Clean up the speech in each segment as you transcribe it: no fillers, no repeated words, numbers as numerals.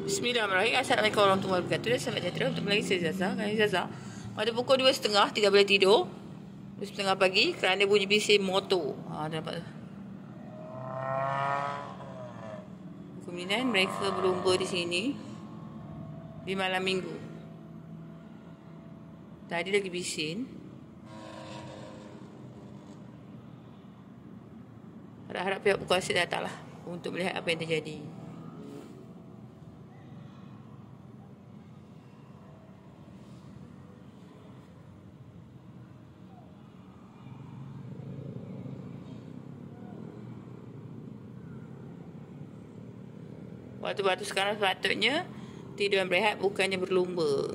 Bismillahirrahmanirrahim. Assalamualaikum warahmatullahi wabarakatuh. Dan selamat sejahtera untuk Malaysia Zaza. Zaza. Pada pukul 2.30 tidak boleh tidur. 2.30 pagi kerana bunyi bising motor. Dapat. Pukul 9 mereka berlumba di sini di malam minggu. Tadi lagi bising. Harap-harap pihak berkuasa datanglah untuk melihat apa yang terjadi. Waktu-waktu sekarang sepatutnya tidur dan berehat, bukannya berlumba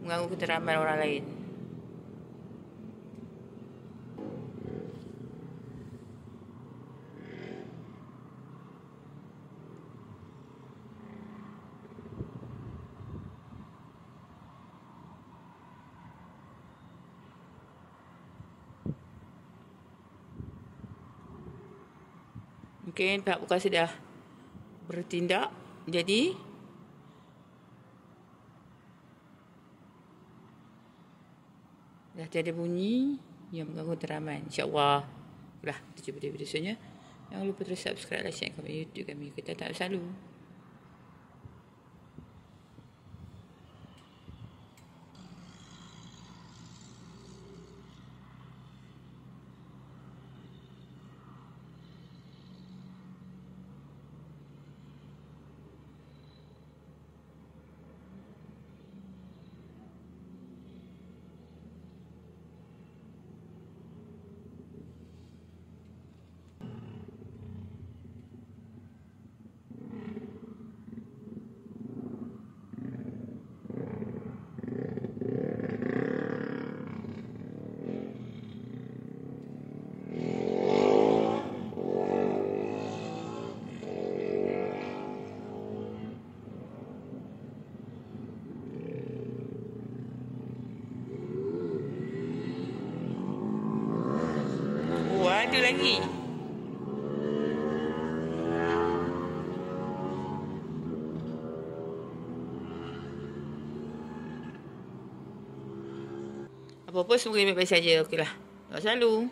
mengganggu keteraman orang lain. Mungkin pihak berkuasa dah bertindak, jadi dah tiada bunyi yang mengganggu teraman. InsyaAllah. Itulah, kita jumpa di video selanjutnya. Jangan lupa terus subscribe, like, share kami YouTube kami. Kita tak selalu. Ada lagi. Apa-apa semoga baik-baik saja. Okeylah. Tak selalu.